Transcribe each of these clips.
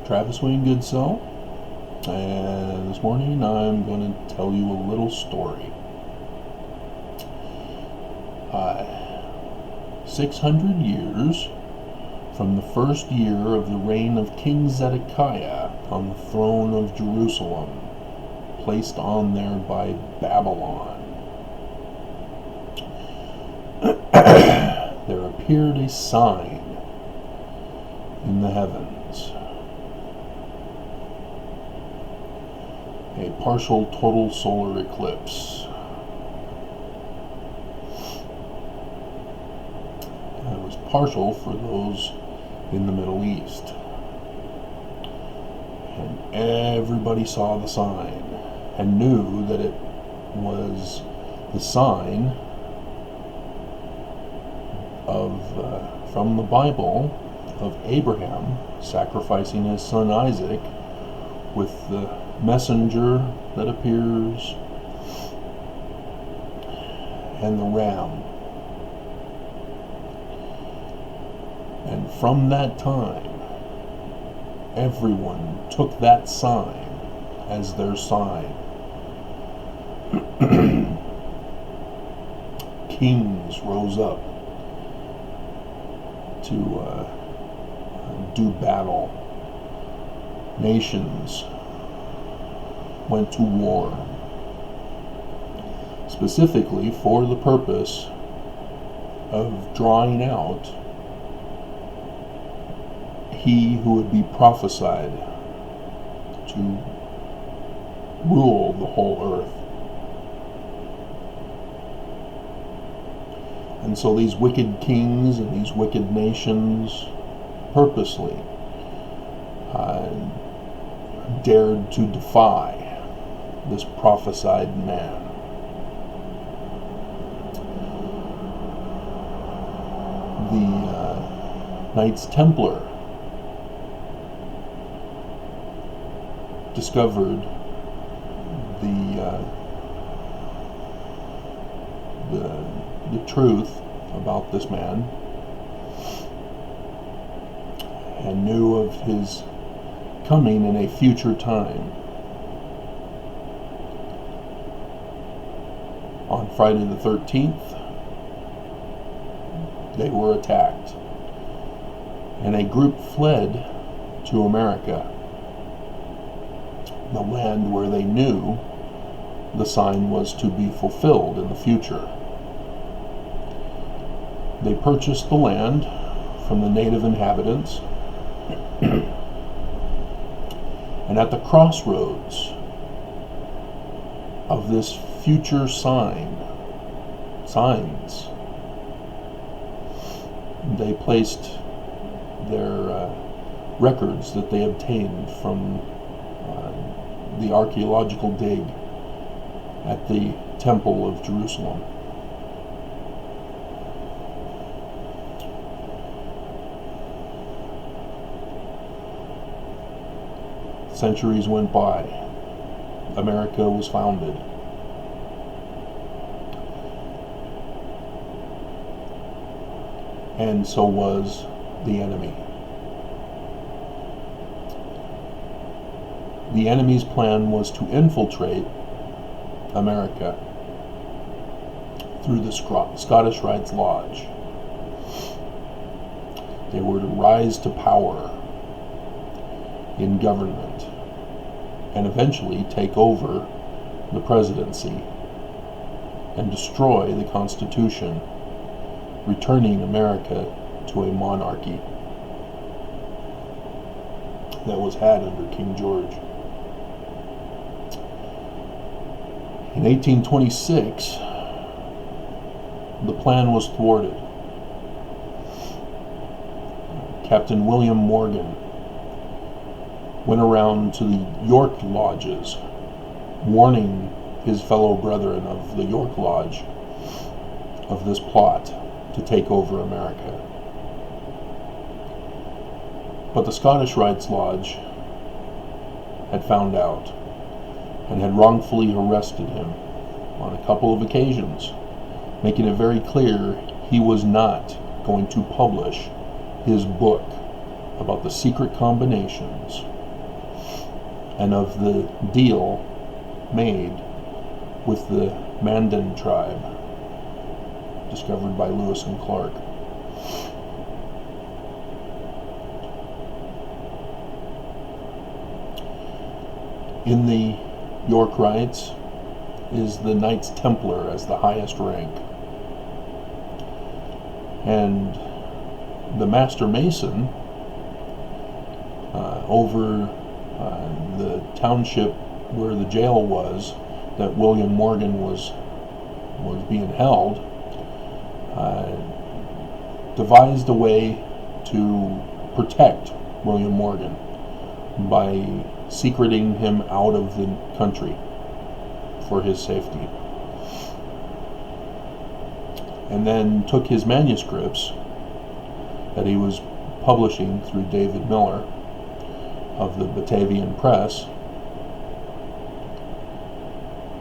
Travis Wayne Goodsell, and this morning I'm going to tell you a little story. 600 years from the first year of the reign of King Zedekiah on the throne of Jerusalem, placed on there by Babylon, there appeared a sign in the heavens. A partial total solar eclipse. It was partial for those in the Middle East. And everybody saw the sign and knew that it was the sign of, from the Bible, of Abraham sacrificing his son Isaac with the messenger that appears and the ram. And from that time, everyone took that sign as their sign. Kings rose up to do battle. Nations went to war, specifically for the purpose of drawing out he who would be prophesied to rule the whole earth. And so these wicked kings and these wicked nations purposely dared to defy this prophesied man. The Knights Templar discovered the truth about this man and knew of his coming in a future time. On Friday the 13th, they were attacked, and a group fled to America, the land where they knew the sign was to be fulfilled in the future. They purchased the land from the native inhabitants, and at the crossroads of this future signs, they placed their records that they obtained from the archaeological dig at the Temple of Jerusalem. Centuries went by. America was founded. And so was the enemy. The enemy's plan was to infiltrate America through the Scottish Rites Lodge. They were to rise to power in government and eventually take over the presidency and destroy the Constitution, returning America to a monarchy that was had under King George. In 1826, the plan was thwarted. Captain William Morgan went around to the York lodges, warning his fellow brethren of the York Lodge of this plot to take over America. But the Scottish Rites Lodge had found out and had wrongfully arrested him on a couple of occasions, making it very clear he was not going to publish his book about the secret combinations and of the deal made with the Mandan tribe, discovered by Lewis and Clark. In the York Rites is the Knights Templar as the highest rank. And the Master Mason over the township where the jail was, that William Morgan was being held, devised a way to protect William Morgan by secreting him out of the country for his safety, and then took his manuscripts that he was publishing through David Miller of the Batavian Press,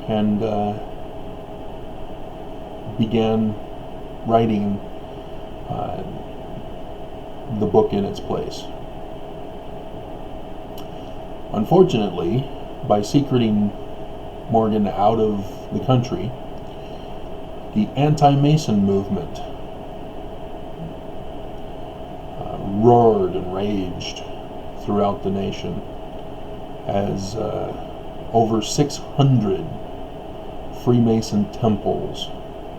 and began writing the book in its place. Unfortunately, by secreting Morgan out of the country, the anti-Mason movement roared and raged throughout the nation as over 600 Freemason temples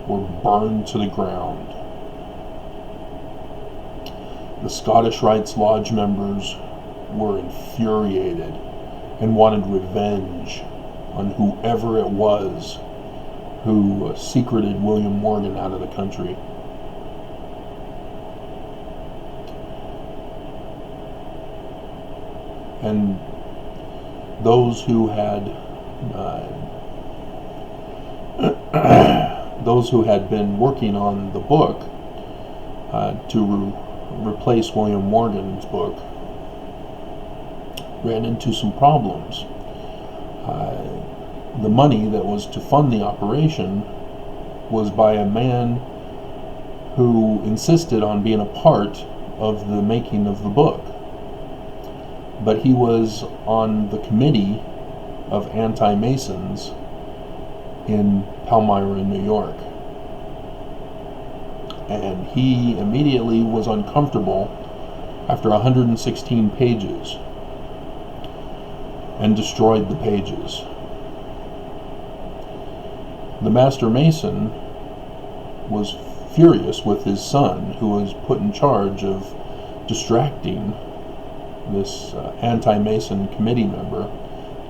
were burned to the ground. The Scottish Rites Lodge members were infuriated and wanted revenge on whoever it was who secreted William Morgan out of the country. And those who had been working on the book to replace William Morgan's book ran into some problems. The money that was to fund the operation was by a man who insisted on being a part of the making of the book. But he was on the committee of anti-Masons in Palmyra, New York. And he immediately was uncomfortable after 116 pages and destroyed the pages. The Master Mason was furious with his son, who was put in charge of distracting this anti-Mason committee member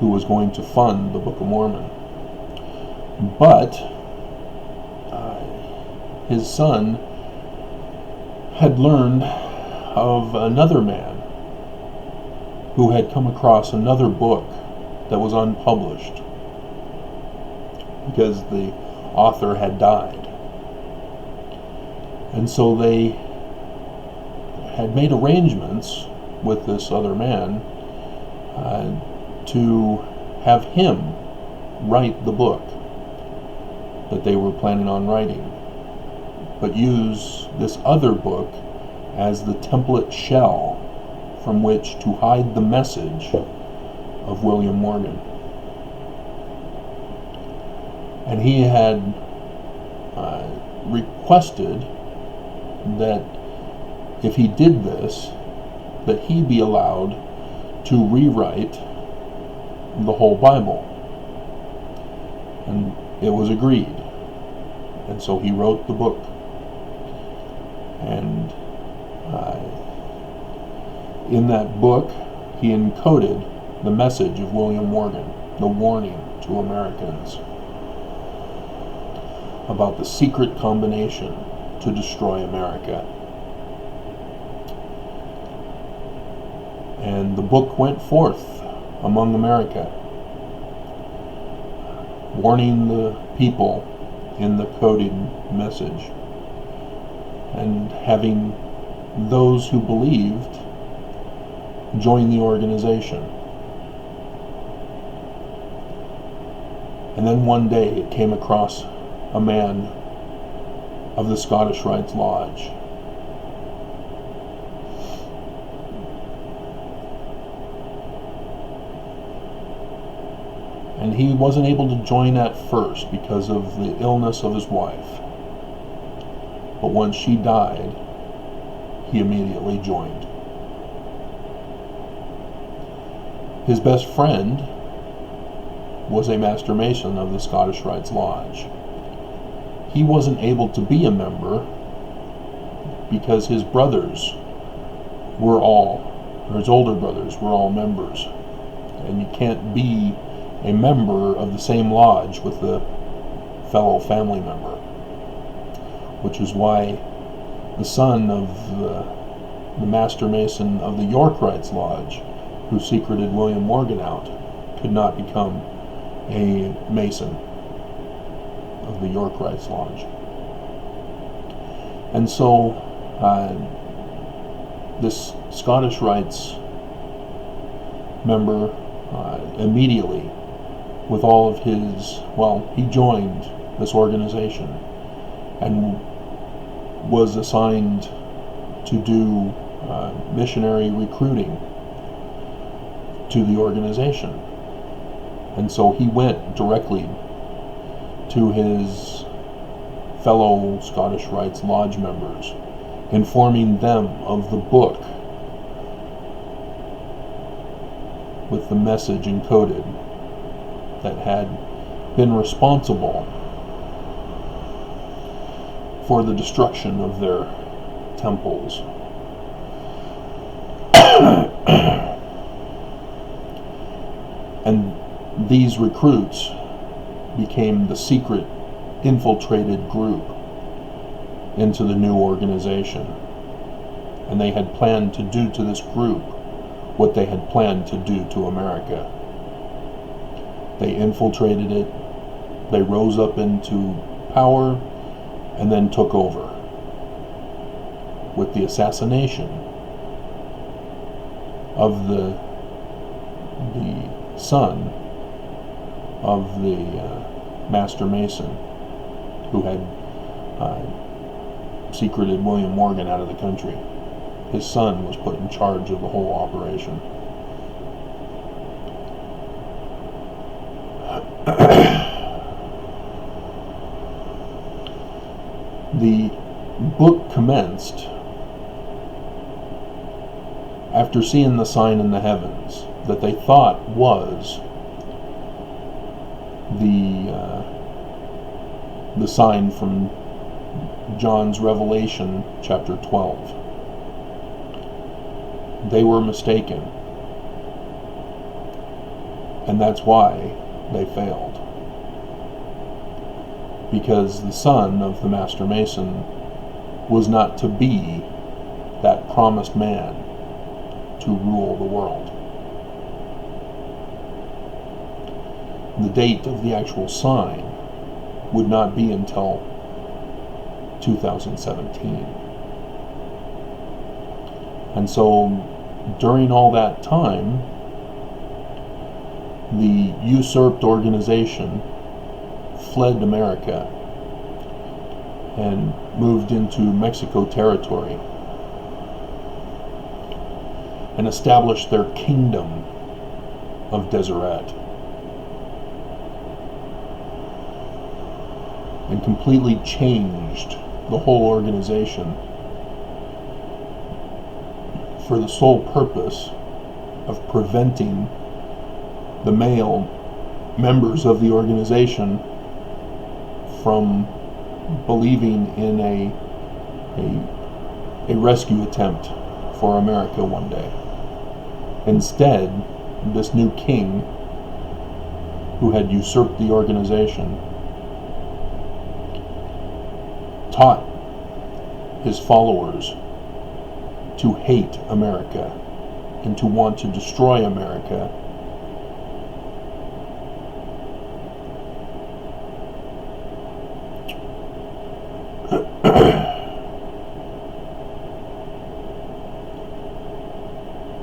who was going to fund the Book of Mormon. But his son had learned of another man who had come across another book that was unpublished because the author had died. And so they had made arrangements with this other man to have him write the book that they were planning on writing, but use this other book as the template shell from which to hide the message of William Morgan. And he had requested that if he did this, that he be allowed to rewrite the whole Bible. And it was agreed. And so he wrote the book. And in that book, he encoded the message of William Morgan, the warning to Americans about the secret combination to destroy America. And the book went forth among America, warning the people in the coded message, and having those who believed join the organization. And then one day it came across a man of the Scottish Rites Lodge. And he wasn't able to join at first because of the illness of his wife. But once she died, he immediately joined. His best friend was a Master Mason of the Scottish Rites Lodge. He wasn't able to be a member because his brothers were all, or his older brothers were all members. And you can't be a member of the same lodge with a fellow family member. Which is why the son of the Master Mason of the York Rites Lodge, who secreted William Morgan out, could not become a Mason of the York Rites Lodge. And so this Scottish Rites member immediately, with all of his, he joined this organization and was assigned to do missionary recruiting to the organization. And so he went directly to his fellow Scottish Rites Lodge members, informing them of the book with the message encoded that had been responsible for the destruction of their temples. And these recruits became the secret infiltrated group into the new organization. And they had planned to do to this group what they had planned to do to America. They infiltrated it, they rose up into power, and then took over with the assassination of the son of the Master Mason who had secreted William Morgan out of the country. His son was put in charge of the whole operation. The book commenced after seeing the sign in the heavens that they thought was the sign from John's Revelation chapter 12. They were mistaken, and that's why they failed. Because the son of the Master Mason was not to be that promised man to rule the world. The date of the actual sign would not be until 2017. And so during all that time, the usurped organization fled America and moved into Mexico territory and established their kingdom of Deseret, and completely changed the whole organization for the sole purpose of preventing the male members of the organization from believing in a rescue attempt for America one day. Instead, this new king, who had usurped the organization, taught his followers to hate America and to want to destroy America.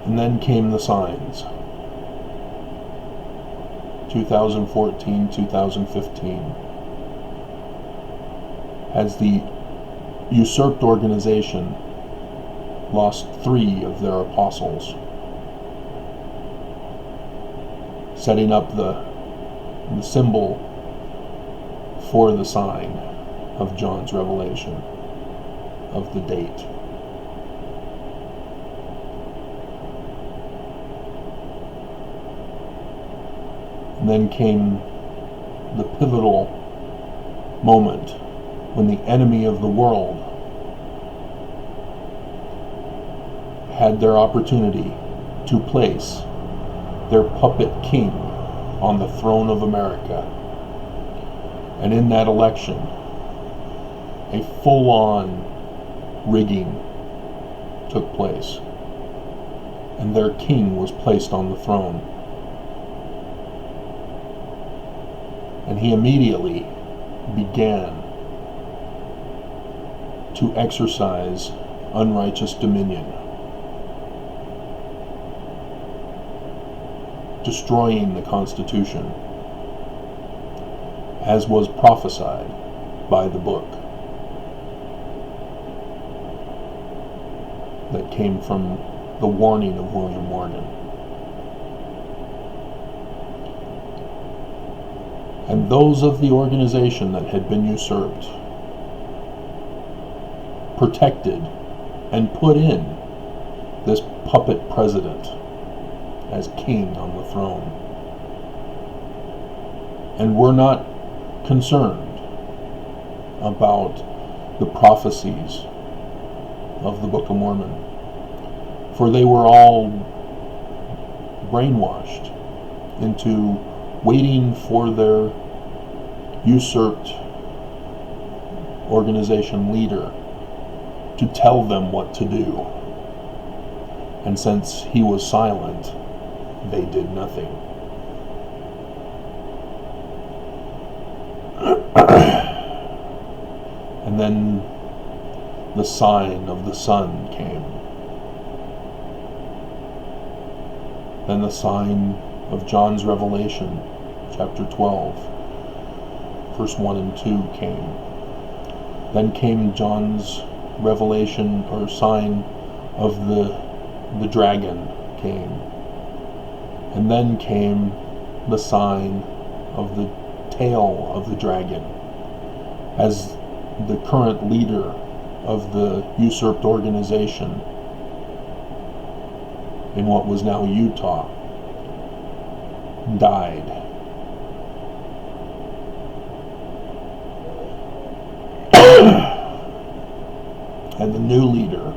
And then came the signs. 2014, 2015. As the usurped organization lost 3 of their apostles, setting up the the symbol for the sign of John's revelation of the date. And then came the pivotal moment when the enemy of the world had their opportunity to place their puppet king on the throne of America. And in that election, a full-on rigging took place, and their king was placed on the throne. And he immediately began to exercise unrighteous dominion, destroying the Constitution, as was prophesied by the book that came from the warning of William Morgan. And those of the organization that had been usurped, protected, and put in this puppet president as king on the throne, and were not concerned about the prophecies of the Book of Mormon, for they were all brainwashed into waiting for their usurped organization leader to tell them what to do. And since he was silent, they did nothing. And then the sign of the sun came. Then the sign of John's Revelation, chapter 12, verse 1 and 2 came. Then came John's revelation, or sign of the dragon came. And then came the sign of the tail of the dragon, as the current leader of the usurped organization in what was now Utah died. And the new leader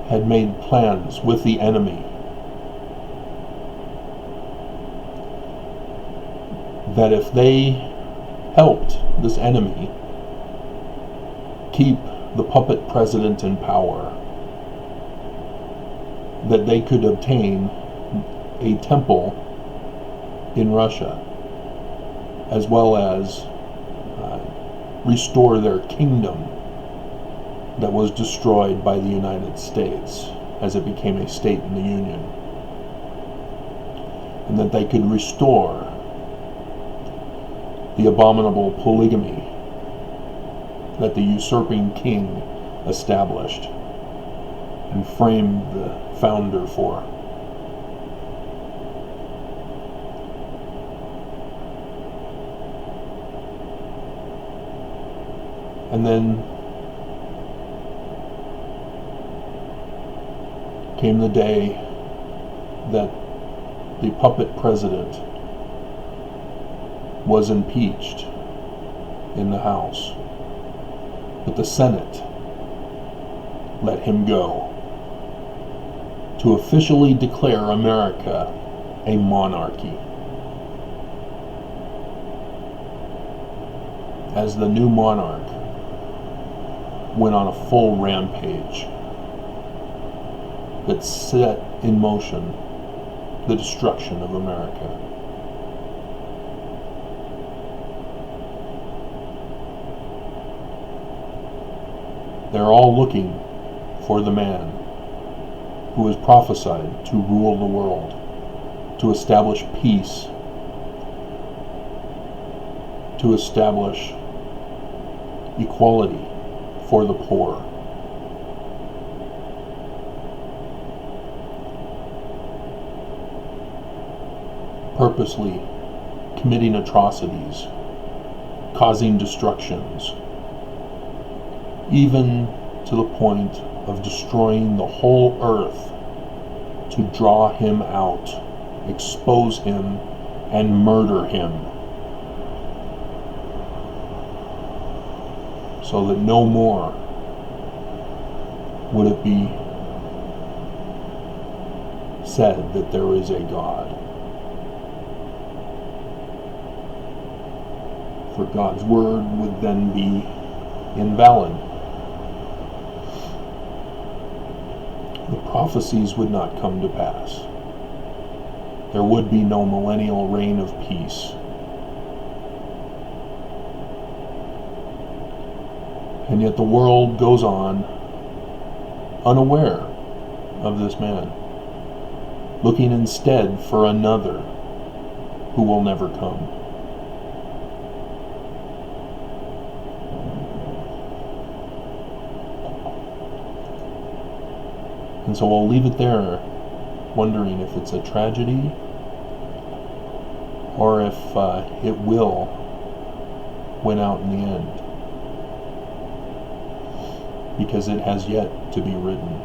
had made plans with the enemy that if they helped this enemy keep the puppet president in power, that they could obtain a temple in Russia, as well as restore their kingdom that was destroyed by the United States as it became a state in the Union, and that they could restore the abominable polygamy that the usurping king established and framed the founder for. And then came the day that the puppet president was impeached in the House, but the Senate let him go to officially declare America a monarchy, as the new monarch went on a full rampage that set in motion the destruction of America. They're all looking for the man who is prophesied to rule the world, to establish peace, to establish equality for the poor. Purposely committing atrocities, causing destructions, even to the point of destroying the whole earth to draw him out, expose him, and murder him, so that no more would it be said that there is a God. For God's word would then be invalid. The prophecies would not come to pass. There would be no millennial reign of peace. And yet the world goes on unaware of this man, looking instead for another who will never come. And so I'll leave it there, wondering if it's a tragedy or if it will win out in the end, because it has yet to be written.